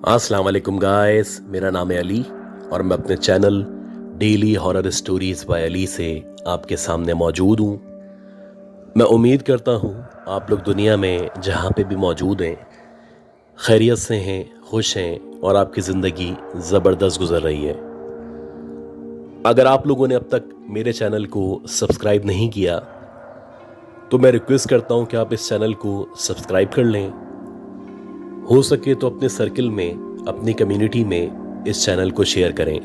अस्सलाम वालेकुम गाइस, मेरा नाम है अली और मैं अपने channel daily horror stories bye Ali से आपके सामने मौजूद हूँ। मैं उम्मीद करता हूँ आप लोग दुनिया में जहाँ पे भी मौजूद हैं खैरियत से हैं, खुश हैं और आपकी ज़िंदगी ज़बरदस्त गुजर रही है। अगर आप लोगों ने अब तक मेरे चैनल को सब्सक्राइब नहीं किया तो मैं रिक्वेस्ट करता हूँ कि आप इस चैनल को सब्सक्राइब कर लें। हो सके तो अपने सर्किल में, अपनी कम्युनिटी में इस चैनल को शेयर करें।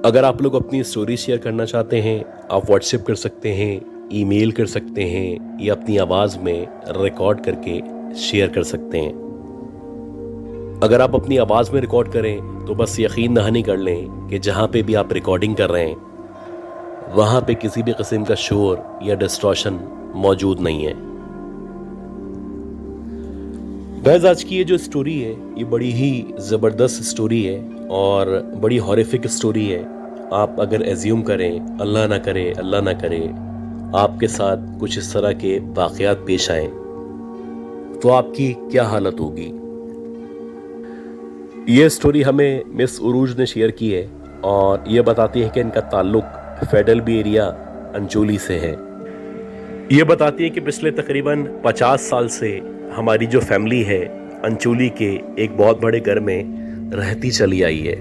अगर आप लोग अपनी स्टोरी शेयर करना चाहते हैं आप व्हाट्सएप कर सकते हैं, ईमेल कर सकते हैं या अपनी आवाज़ में रिकॉर्ड करके शेयर कर सकते हैं। अगर आप अपनी आवाज़ में रिकॉर्ड करें तो बस यकीन दहानी कर लें कि जहाँ पे भी आप रिकॉर्डिंग कर रहे हैं वहाँ पे किसी भी किस्म का शोर या डिस्टॉर्शन मौजूद नहीं है। गाइस, आज की ये जो स्टोरी है ये बड़ी ही ज़बरदस्त स्टोरी है और बड़ी हॉरिफिक स्टोरी है। आप अगर एज्यूम करें, अल्लाह ना करे, अल्लाह ना करे, आपके साथ कुछ इस तरह के वाक़यात पेश आए तो आपकी क्या हालत होगी। ये स्टोरी हमें मिस उरूज ने शेयर की है और ये बताती है कि इनका ताल्लुक फेडरल बी एरिया अंचोली से है। ये बताती है कि पिछले तकरीबन 50 साल से हमारी जो फैमिली है अंचोली के एक बहुत बड़े घर में रहती चली आई है।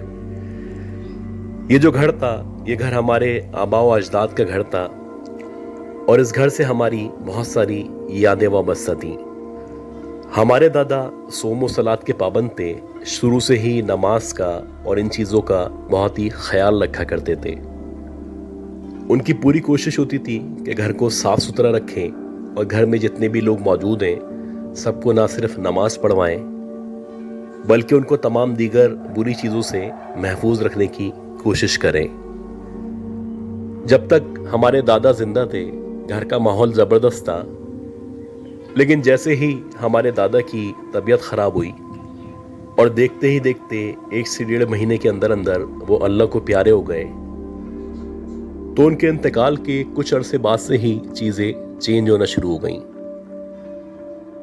ये जो घर था ये घर हमारे आबाओ अजदाद का घर था और इस घर से हमारी बहुत सारी यादें वाबस्ता थीं। हमारे दादा सोमो सलात के पाबंद थे, शुरू से ही नमाज का और इन चीज़ों का बहुत ही ख्याल रखा करते थे। उनकी पूरी कोशिश होती थी कि घर को साफ सुथरा रखें और घर में जितने भी लोग मौजूद हैं सबको ना सिर्फ नमाज पढ़वाएं बल्कि उनको तमाम दीगर बुरी चीज़ों से महफूज रखने की कोशिश करें। जब तक हमारे दादा जिंदा थे घर का माहौल ज़बरदस्त था, लेकिन जैसे ही हमारे दादा की तबीयत ख़राब हुई और देखते ही देखते 1 से 1.5 महीने के अंदर अंदर वो अल्लाह को प्यारे हो गए तो उनके इंतकाल के कुछ अरसे बाद से ही चीज़ें चेंज होना शुरू हो गईं।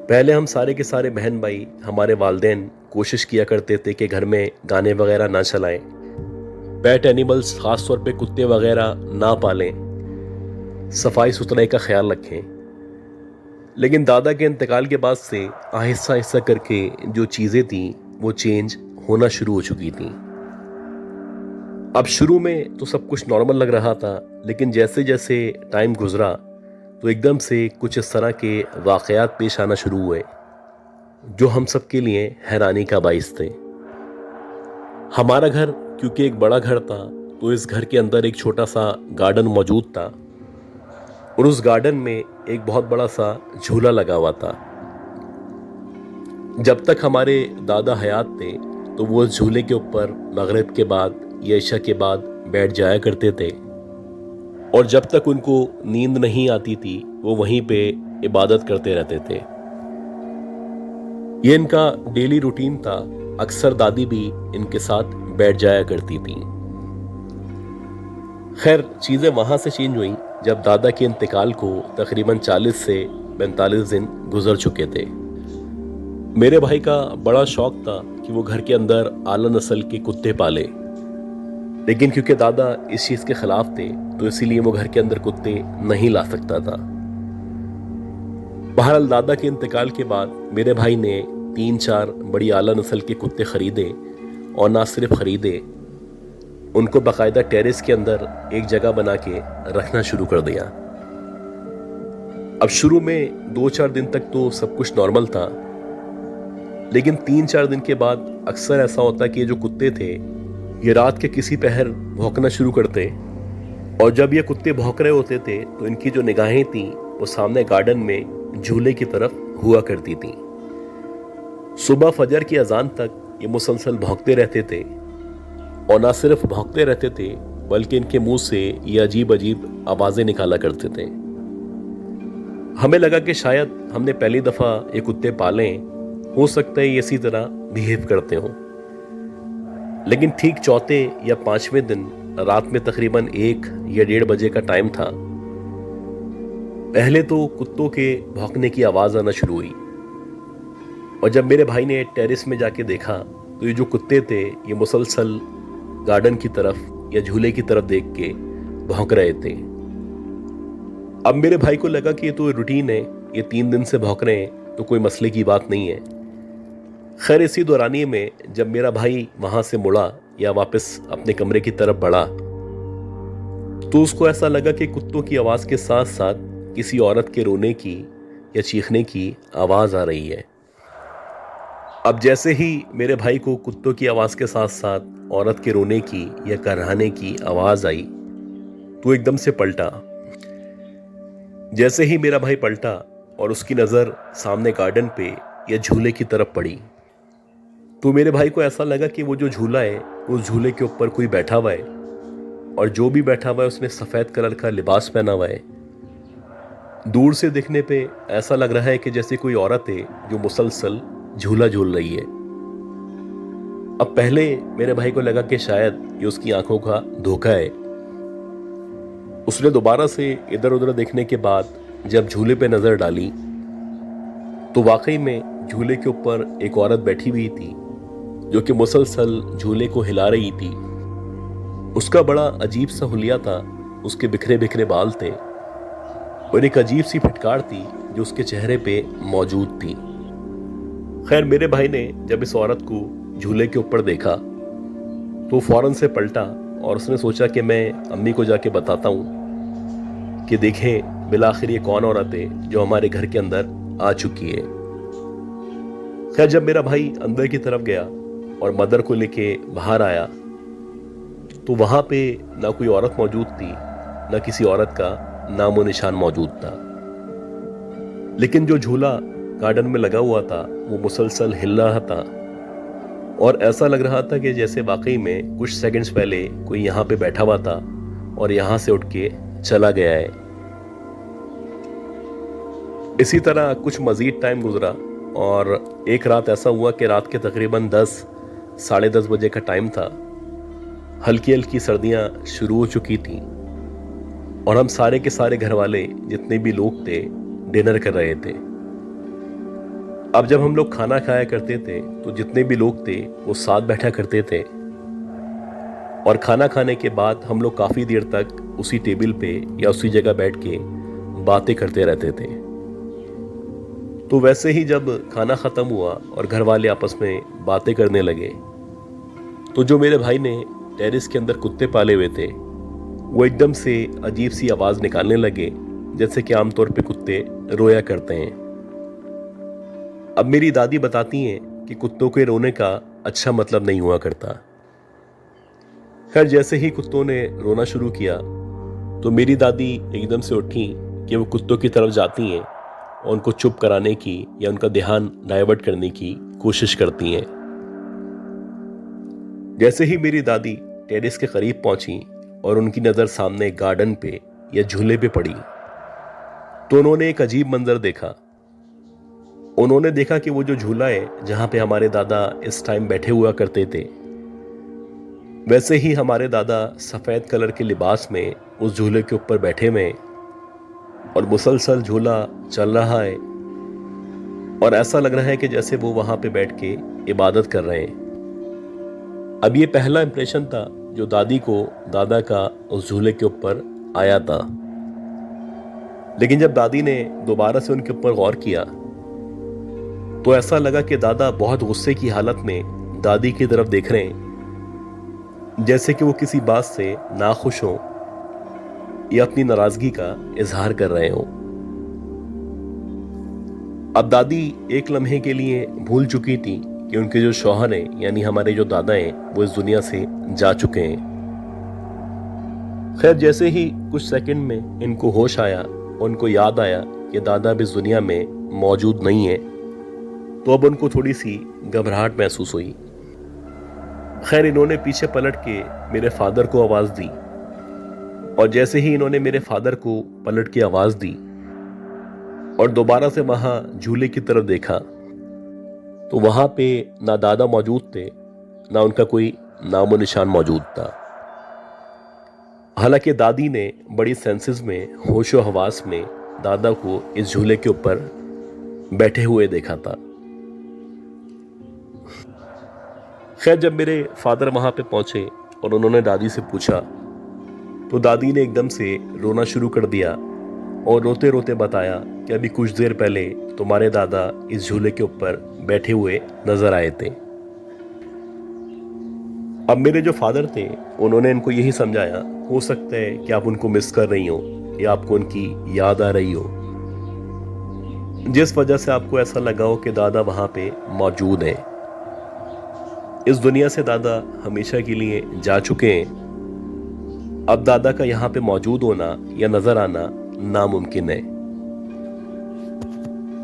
पहले हम सारे के सारे बहन भाई, हमारे वालिदैन कोशिश किया करते थे कि घर में गाने वगैरह ना चलाएं, पेट एनिमल्स ख़ास तौर पे कुत्ते वगैरह ना पालें, सफाई सुथराई का ख्याल रखें। लेकिन दादा के इंतकाल के बाद से आहिस्ता आहिस्ता करके जो चीज़ें थीं वो चेंज होना शुरू हो चुकी थीं। अब शुरू में तो सब कुछ नॉर्मल लग रहा था, लेकिन जैसे जैसे टाइम गुजरा तो एकदम से कुछ इस तरह के वाक़यात पेश आना शुरू हुए जो हम सब के लिए हैरानी का बाइस थे। हमारा घर क्योंकि एक बड़ा घर था तो इस घर के अंदर एक छोटा सा गार्डन मौजूद था और उस गार्डन में एक बहुत बड़ा सा झूला लगा हुआ था। जब तक हमारे दादा हयात थे तो वो उस झूले के ऊपर मगरिब के बाद या इशा के बाद बैठ जाया करते थे और जब तक उनको नींद नहीं आती थी वो वहीं पे इबादत करते रहते थे। ये इनका डेली रूटीन था। अक्सर दादी भी इनके साथ बैठ जाया करती थी। खैर, चीज़ें वहाँ से चेंज हुई जब दादा के इंतकाल को तकरीबन 40 से 45 दिन गुजर चुके थे। मेरे भाई का बड़ा शौक था कि वो घर के अंदर आला नस्ल के कुत्ते पाले, लेकिन क्योंकि दादा इस चीज़ के ख़िलाफ़ थे तो इसीलिए वो घर के अंदर कुत्ते नहीं ला सकता था। बहरहाल दादा के इंतकाल के बाद मेरे भाई ने 3-4 बड़ी आला नस्ल के कुत्ते ख़रीदे और ना सिर्फ ख़रीदे, उनको बाकायदा टेरेस के अंदर एक जगह बना के रखना शुरू कर दिया। अब शुरू में 2-4 दिन तक तो सब कुछ नॉर्मल था, लेकिन 3-4 दिन के बाद अक्सर ऐसा होता कि ये जो कुत्ते थे ये रात के किसी पहर भौंकना शुरू करते और जब ये कुत्ते भौंक रहे होते थे तो इनकी जो निगाहें थीं वो सामने गार्डन में झूले की तरफ हुआ करती थीं। सुबह फजर की अजान तक ये मुसलसल भौंकते रहते थे और ना सिर्फ भौंकते रहते थे बल्कि इनके मुंह से ये अजीब अजीब आवाज़ें निकाला करते थे। हमें लगा कि शायद हमने पहली दफ़ा ये कुत्ते पालें, हो सकता है ये इसी तरह बिहेव करते हों। लेकिन ठीक चौथे या 5वें दिन रात में तकरीबन 1 या 1:30 बजे का टाइम था। पहले तो कुत्तों के भौंकने की आवाज़ आना शुरू हुई और जब मेरे भाई ने टेरेस में जाके देखा तो ये जो कुत्ते थे ये मुसलसल गार्डन की तरफ या झूले की तरफ देख के भौंक रहे थे। अब मेरे भाई को लगा कि ये तो रूटीन है, ये 3 दिन से भौंक रहे हैं तो कोई मसले की बात नहीं है। खैर इसी दौरानिए में जब मेरा भाई वहां से मुड़ा या वापस अपने कमरे की तरफ बढ़ा तो उसको ऐसा लगा कि कुत्तों की आवाज के साथ साथ किसी औरत के रोने की या चीखने की आवाज आ रही है। अब जैसे ही मेरे भाई को कुत्तों की आवाज के साथ साथ औरत के रोने की या कराहने की आवाज आई तो एकदम से पलटा। जैसे ही मेरा भाई पलटा और उसकी नजर सामने गार्डन पे या झूले की तरफ पड़ी तो मेरे भाई को ऐसा लगा कि वो जो झूला है उस झूले के ऊपर कोई बैठा हुआ है और जो भी बैठा हुआ है उसने सफेद कलर का लिबास पहना हुआ है। दूर से देखने पे ऐसा लग रहा है कि जैसे कोई औरत है जो मुसलसल झूला झूल रही है। अब पहले मेरे भाई को लगा कि शायद ये उसकी आंखों का धोखा है। उसने दोबारा से इधर उधर देखने के बाद जब झूले पे नजर डाली तो वाकई में झूले के ऊपर एक औरत बैठी हुई थी जो कि मुसलसल झूले को हिला रही थी। उसका बड़ा अजीब सा हुलिया था, उसके बिखरे बिखरे बाल थे और एक अजीब सी फिटकार थी जो उसके चेहरे पे मौजूद थी। खैर मेरे भाई ने जब इस औरत को झूले के ऊपर देखा तो फौरन से पलटा और उसने सोचा कि मैं अम्मी को जाके बताता हूँ कि देखें बिलाखिर ये कौन औरत है जो हमारे घर के अंदर आ चुकी है। खैर जब मेरा भाई अंदर की तरफ गया और मदर को लेके बाहर आया तो वहां पे ना कोई औरत मौजूद थी, ना किसी औरत का नामो निशान मौजूद था। लेकिन जो झूला गार्डन में लगा हुआ था वो मुसलसल हिल रहा था और ऐसा लग रहा था कि जैसे वाकई में कुछ सेकंड्स पहले कोई यहाँ पे बैठा हुआ था और यहाँ से उठ के चला गया है। इसी तरह कुछ मजीद टाइम गुजरा और एक रात ऐसा हुआ कि रात के तकरीबन 10 साढ़े 10 बजे का टाइम था। हल्की हल्की सर्दियां शुरू हो चुकी थी और हम सारे के सारे घर वाले जितने भी लोग थे डिनर कर रहे थे। अब जब हम लोग खाना खाया करते थे तो जितने भी लोग थे वो साथ बैठा करते थे और खाना खाने के बाद हम लोग काफ़ी देर तक उसी टेबल पे या उसी जगह बैठ के बातें करते रहते थे। तो वैसे ही जब खाना ख़त्म हुआ और घर वाले आपस में बातें करने लगे तो जो मेरे भाई ने टेरेस के अंदर कुत्ते पाले हुए थे वो एकदम से अजीब सी आवाज़ निकालने लगे जैसे कि आमतौर पे कुत्ते रोया करते हैं। अब मेरी दादी बताती हैं कि कुत्तों के रोने का अच्छा मतलब नहीं हुआ करता। खैर जैसे ही कुत्तों ने रोना शुरू किया तो मेरी दादी एकदम से उठी कि वो कुत्तों की तरफ जाती हैं और उनको चुप कराने की या उनका ध्यान डाइवर्ट करने की कोशिश करती हैं। जैसे ही मेरी दादी टेरेस के करीब पहुंची और उनकी नज़र सामने गार्डन पे या झूले पे पड़ी तो उन्होंने एक अजीब मंजर देखा। उन्होंने देखा कि वो जो झूला है जहां पे हमारे दादा इस टाइम बैठे हुआ करते थे वैसे ही हमारे दादा सफ़ेद कलर के लिबास में उस झूले के ऊपर बैठे हुए और मुसलसल झूला चल रहा है और ऐसा लग रहा है कि जैसे वो वहां पे बैठ के इबादत कर रहे हैं। अब ये पहला इंप्रेशन था जो दादी को दादा का उस झूले के ऊपर आया था। लेकिन जब दादी ने दोबारा से उनके ऊपर गौर किया तो ऐसा लगा कि दादा बहुत गुस्से की हालत में दादी की तरफ देख रहे हैं जैसे कि वो किसी बात से नाखुश हो या अपनी नाराजगी का इजहार कर रहे हो। अब दादी एक लम्हे के लिए भूल चुकी थी कि उनके जो शौहर हैं यानी हमारे जो दादा हैं वो इस दुनिया से जा चुके हैं। खैर जैसे ही कुछ सेकंड में इनको होश आया, उनको याद आया कि दादा भी इस दुनिया में मौजूद नहीं है, तो अब उनको थोड़ी सी घबराहट महसूस हुई। खैर इन्होंने पीछे पलट के मेरे फादर को आवाज़ दी और जैसे ही इन्होंने मेरे फादर को पलट के आवाज़ दी और दोबारा से वहाँ झूले की तरफ देखा तो वहाँ पे ना दादा मौजूद थे ना उनका कोई नामो निशान मौजूद था। हालांकि दादी ने बड़ी सेंसेस में होशो हवास में दादा को इस झूले के ऊपर बैठे हुए देखा था। खैर, जब मेरे फादर वहाँ पे पहुँचे और उन्होंने दादी से पूछा तो दादी ने एकदम से रोना शुरू कर दिया और रोते रोते बताया कि अभी कुछ देर पहले तुम्हारे दादा इस झूले के ऊपर बैठे हुए नजर आए थे। अब मेरे जो फादर थे उन्होंने इनको यही समझाया, हो सकता है कि आप उनको मिस कर रही हो या आपको उनकी याद आ रही हो, जिस वजह से आपको ऐसा लगा हो कि दादा वहां पे मौजूद हैं। इस दुनिया से दादा हमेशा के लिए जा चुके हैं। अब दादा का यहाँ पे मौजूद होना या नजर आना नामुमकिन है।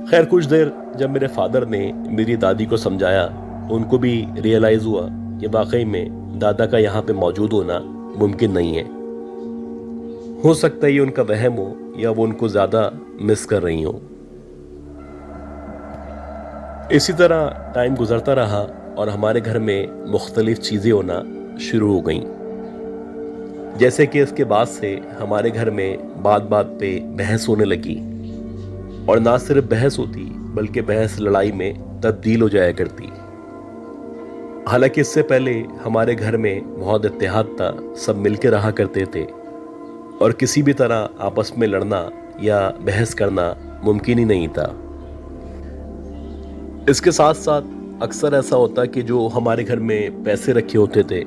खैर, कुछ देर जब मेरे फादर ने मेरी दादी को समझाया तो उनको भी रियलाइज हुआ कि वाकई में दादा का यहाँ पे मौजूद होना मुमकिन नहीं है। हो सकता है ये उनका वहम हो या वो उनको ज्यादा मिस कर रही हो। इसी तरह टाइम गुजरता रहा और हमारे घर में मुख्तलिफ चीज़ें होना शुरू हो गईं। जैसे कि इसके बाद से हमारे घर में बात बात पे बहस होने लगी, और ना सिर्फ बहस होती बल्कि बहस लड़ाई में तब्दील हो जाया करती। हालांकि इससे पहले हमारे घर में बहुत इत्तेहाद था, सब मिलकर रहा करते थे और किसी भी तरह आपस में लड़ना या बहस करना मुमकिन ही नहीं था। इसके साथ साथ अक्सर ऐसा होता कि जो हमारे घर में पैसे रखे होते थे,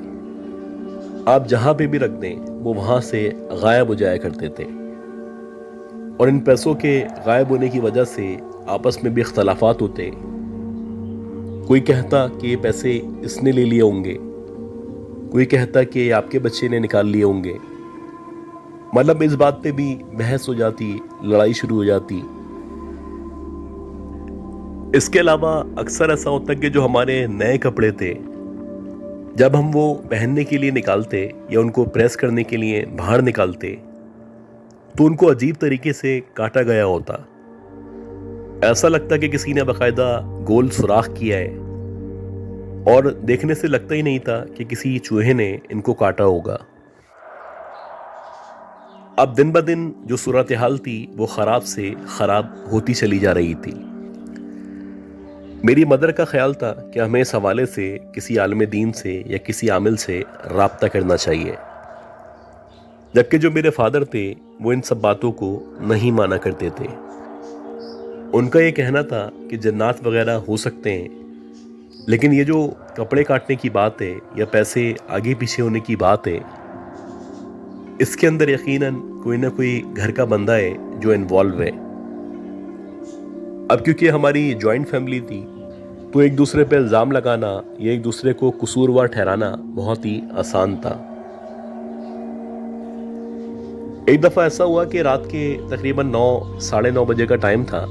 आप जहां पे भी रख दें वो वहां से गायब हो जाया करते थे, और इन पैसों के गायब होने की वजह से आपस में भी इख्तलाफात होते। कोई कहता कि ये पैसे इसने ले लिए होंगे, कोई कहता कि ये आपके बच्चे ने निकाल लिए होंगे। मतलब इस बात पे भी बहस हो जाती, लड़ाई शुरू हो जाती। इसके अलावा अक्सर ऐसा होता कि जो हमारे नए कपड़े थे, जब हम वो पहनने के लिए निकालते या उनको प्रेस करने के लिए बाहर निकालते तो उनको अजीब तरीके से काटा गया होता। ऐसा लगता कि किसी ने बाकायदा गोल सुराख किया है, और देखने से लगता ही नहीं था कि किसी चूहे ने इनको काटा होगा। अब दिन ब दिन जो सूरत हाल थी वो खराब से खराब होती चली जा रही थी। मेरी मदर का ख्याल था कि हमें इस हवाले से किसी आलिम दीन से या किसी आमिल से राब्ता करना चाहिए, जबकि जो मेरे फादर थे वो इन सब बातों को नहीं माना करते थे। उनका ये कहना था कि जन्नात वगैरह हो सकते हैं, लेकिन ये जो कपड़े काटने की बात है या पैसे आगे पीछे होने की बात है, इसके अंदर यकीनन कोई ना कोई घर का बंदा है जो इन्वॉल्व है। अब क्योंकि हमारी जॉइंट फैमिली थी तो एक दूसरे पे इल्ज़ाम लगाना या एक दूसरे को कसूरवार ठहराना बहुत ही आसान था। एक दफ़ा ऐसा हुआ कि रात के तकरीबन 9, साढ़े 9 बजे का टाइम था।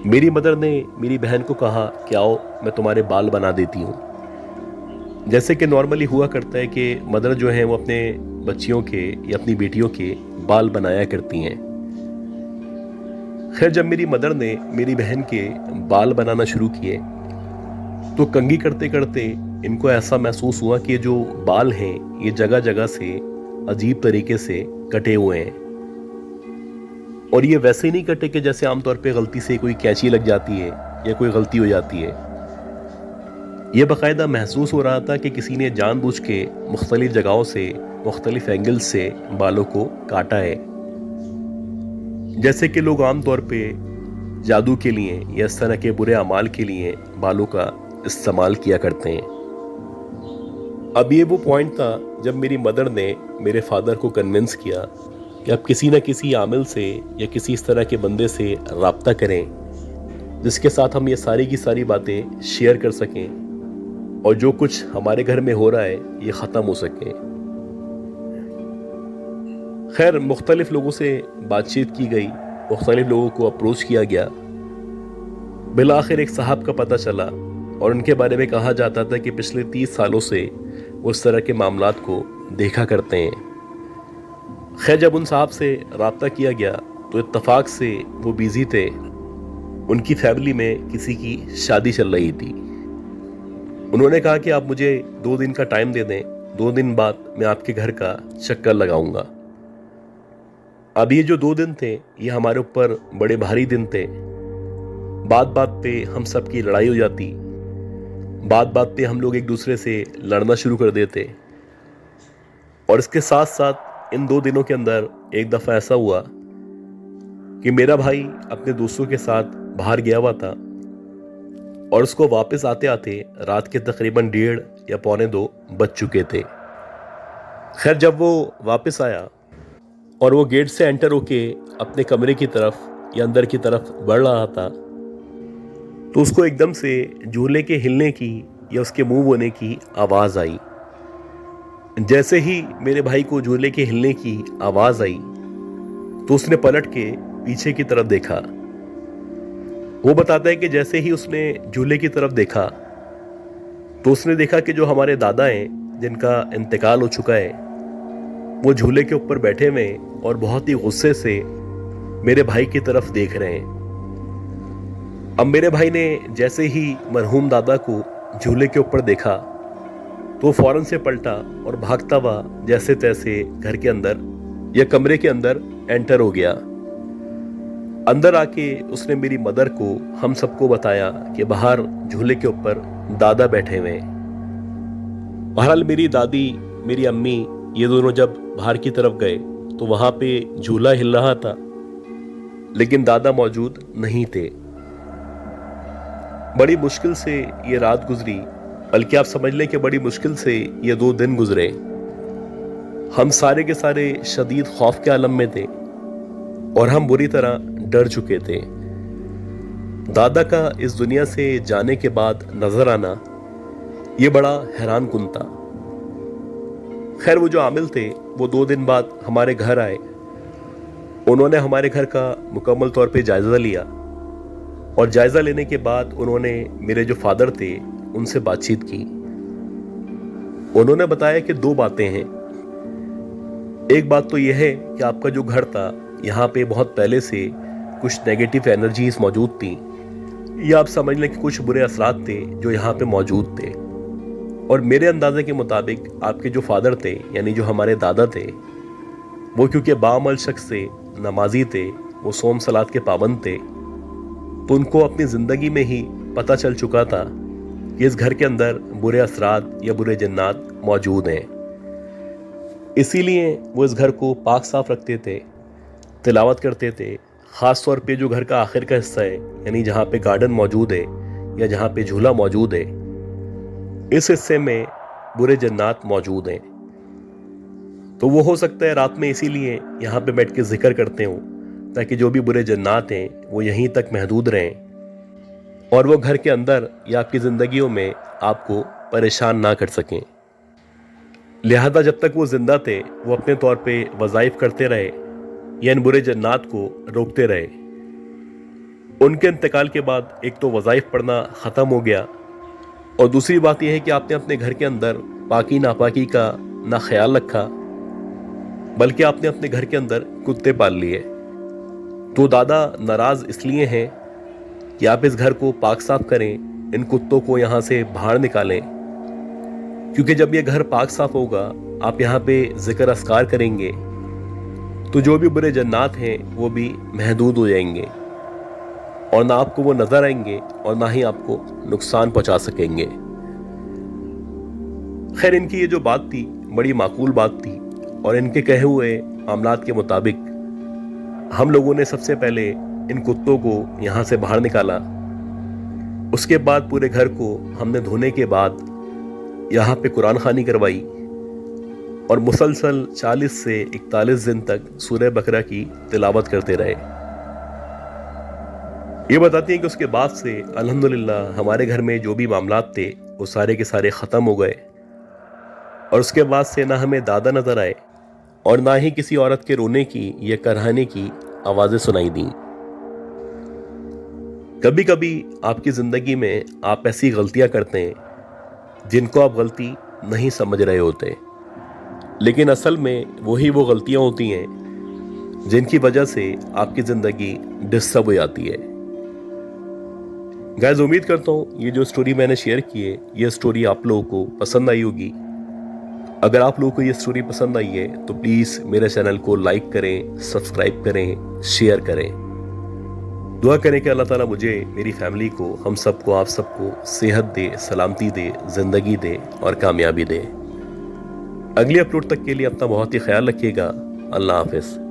मेरी मदर ने मेरी बहन को कहा कि आओ मैं तुम्हारे बाल बना देती हूँ। जैसे कि नॉर्मली हुआ करता है कि मदर जो है वो अपने बच्चियों के या अपनी बेटियों के बाल बनाया करती हैं। खैर, जब मेरी मदर ने मेरी बहन के बाल बनाना शुरू किए तो कंघी करते करते इनको ऐसा महसूस हुआ कि जो बाल हैं ये जगह जगह से अजीब तरीके से कटे हुए हैं, और ये वैसे नहीं कटे कि जैसे आमतौर पे गलती से कोई कैंची लग जाती है या कोई गलती हो जाती है। ये बाकायदा महसूस हो रहा था कि किसी ने जानबूझ के मुख्तलिफ जगहों से, मुख्तलिफ एंगल से बालों को काटा है। जैसे कि लोग आमतौर पे जादू के लिए या इस तरह के बुरे अमाल के लिए बालों का इस्तेमाल किया करते हैं। अब ये वो पॉइंट था जब मेरी मदर ने मेरे फादर को कन्विंस किया कि अब किसी न किसी आमिल से या किसी इस तरह के बंदे से राब्ता करें जिसके साथ हम ये सारी की सारी बातें शेयर कर सकें और जो कुछ हमारे घर में हो रहा है ये ख़त्म हो सके। खैर, मुख्तलिफ लोगों से बातचीत की गई, मुख्तलिफ लोगों को अप्रोच किया गया। बिलाखिर एक साहब का पता चला और उनके बारे में कहा जाता था कि पिछले 30 सालों से उस तरह के मामलात को देखा करते हैं। खैर, जब उन साहब से राब्ता किया गया तो इत्तफाक से वो बिजी थे, उनकी फैमिली में किसी की शादी चल रही थी। उन्होंने कहा कि आप मुझे 2 दिन का टाइम दे दें, 2 दिन बाद मैं आपके घर का चक्कर लगाऊंगा। अब ये जो 2 दिन थे ये हमारे ऊपर बड़े भारी दिन थे। बात बात पे हम सब की लड़ाई हो जाती, बात बात पे हम लोग एक दूसरे से लड़ना शुरू कर देते। और इसके साथ साथ इन 2 दिनों के अंदर एक दफ़ा ऐसा हुआ कि मेरा भाई अपने दोस्तों के साथ बाहर गया हुआ था और उसको वापस आते आते रात के तकरीबन 1:30 या 1:45 बज चुके थे। खैर, जब वो वापस आया और वो गेट से एंटर होके अपने कमरे की तरफ या अंदर की तरफ बढ़ रहा था, तो उसको एकदम से झूले के हिलने की या उसके मूव होने की आवाज़ आई। जैसे ही मेरे भाई को झूले के हिलने की आवाज़ आई तो उसने पलट के पीछे की तरफ देखा। वो बताता है कि जैसे ही उसने झूले की तरफ देखा तो उसने देखा कि जो हमारे दादा हैं, जिनका इंतकाल हो चुका है, वो झूले के ऊपर बैठे हुए हैं और बहुत ही गुस्से से मेरे भाई की तरफ देख रहे हैं। अब मेरे भाई ने जैसे ही मरहूम दादा को झूले के ऊपर देखा तो फौरन से पलटा और भागता हुआ जैसे तैसे घर के अंदर या कमरे के अंदर एंटर हो गया। अंदर आके उसने मेरी मदर को हम सबको बताया कि बाहर झूले के ऊपर दादा बैठे हुए हैं। बहरहाल मेरी दादी, मेरी अम्मी, ये दोनों जब बाहर की तरफ गए तो वहां पे झूला हिल रहा था, लेकिन दादा मौजूद नहीं थे। बड़ी मुश्किल से ये रात गुजरी, बल्कि आप समझ लें कि बड़ी मुश्किल से ये 2 दिन गुजरे। हम सारे के सारे शदीद खौफ के आलम में थे और हम बुरी तरह डर चुके थे। दादा का इस दुनिया से जाने के बाद नजर आना ये बड़ा हैरान कुन था। खैर, वो जो आमिल थे वो 2 दिन बाद हमारे घर आए। उन्होंने हमारे घर का मुकम्मल तौर पे जायजा लिया और जायजा लेने के बाद उन्होंने मेरे जो फादर थे उनसे बातचीत की। उन्होंने बताया कि 2 बातें हैं। एक बात तो यह है कि आपका जो घर था, यहाँ पे बहुत पहले से कुछ नेगेटिव एनर्जीज मौजूद थी, या आप समझ लें कि कुछ बुरे असरात थे जो यहाँ पे मौजूद थे। और मेरे अंदाजे के मुताबिक आपके जो फादर थे, यानी जो हमारे दादा थे, वो क्योंकि बाअमल शख्स थे, नमाजी थे, वो सोम सलात के पाबंद थे, तो उनको अपनी ज़िंदगी में ही पता चल चुका था कि इस घर के अंदर बुरे असरात या बुरे जन्नात मौजूद हैं। इसीलिए वो इस घर को पाक साफ रखते थे, तिलावत करते थे। ख़ास तौर पे जो घर का आखिर का हिस्सा है, यानी जहाँ पे गार्डन मौजूद है या जहाँ पे झूला मौजूद है, इस हिस्से में बुरे जन्नात मौजूद हैं। तो वो हो सकता है रात में इसीलिए यहाँ पे बैठ के जिक्र करते हो, ताकि जो भी बुरे जन्नात हैं वो यहीं तक महदूद रहें और वो घर के अंदर या आपकी ज़िंदगियों में आपको परेशान ना कर सकें। लिहाजा जब तक वो जिंदा थे वो अपने तौर पे वज़ाइफ करते रहे या इन बुरे जन्नात को रोकते रहे। उनके इंतकाल के बाद एक तो वज़ाइफ पढ़ना ख़त्म हो गया और दूसरी बात यह है कि आपने अपने घर के अंदर पाकी नापाकी का ना ख्याल रखा, बल्कि आपने अपने घर के अंदर कुत्ते पाल लिए। तो दादा नाराज़ इसलिए हैं कि आप इस घर को पाक साफ करें, इन कुत्तों को यहाँ से बाहर निकालें, क्योंकि जब ये घर पाक साफ होगा, आप यहाँ पे जिक्र अस्कार करेंगे, तो जो भी बुरे जन्नात हैं वो भी महदूद हो जाएंगे और ना आपको वो नजर आएंगे और ना ही आपको नुकसान पहुंचा सकेंगे। खैर, इनकी ये जो बात थी बड़ी माकूल बात थी और इनके कहे हुए मामलात के मुताबिक हम लोगों ने सबसे पहले इन कुत्तों को यहाँ से बाहर निकाला। उसके बाद पूरे घर को हमने धोने के बाद यहाँ पे कुरान खानी करवाई और मुसलसल 40 से 41 दिन तक सूरह बकरा की तिलावत करते रहे। ये बताती हैं कि उसके बाद से अल्हम्दुलिल्लाह हमारे घर में जो भी मामलात थे वो सारे के सारे ख़त्म हो गए और उसके बाद से ना हमें दादा नज़र आए और ना ही किसी औरत के रोने की या कराहने की आवाज़ें सुनाई दी। कभी कभी आपकी ज़िंदगी में आप ऐसी गलतियां करते हैं जिनको आप गलती नहीं समझ रहे होते, लेकिन असल में वही वो गलतियां होती हैं जिनकी वजह से आपकी ज़िंदगी डिस्टर्ब हो जाती है। गाइस, उम्मीद करता हूँ ये जो स्टोरी मैंने शेयर की है, ये स्टोरी आप लोगों को पसंद आई होगी। अगर आप लोगों को ये स्टोरी पसंद आई है तो प्लीज़ मेरे चैनल को लाइक करें, सब्सक्राइब करें, शेयर करें। दुआ करें कि अल्लाह ताला मुझे, मेरी फैमिली को, हम सबको, आप सबको सेहत दे, सलामती दे, ज़िंदगी दे और कामयाबी दे। अगली अपलोड तक के लिए अपना बहुत ही ख्याल रखिएगा। अल्लाह हाफिज़।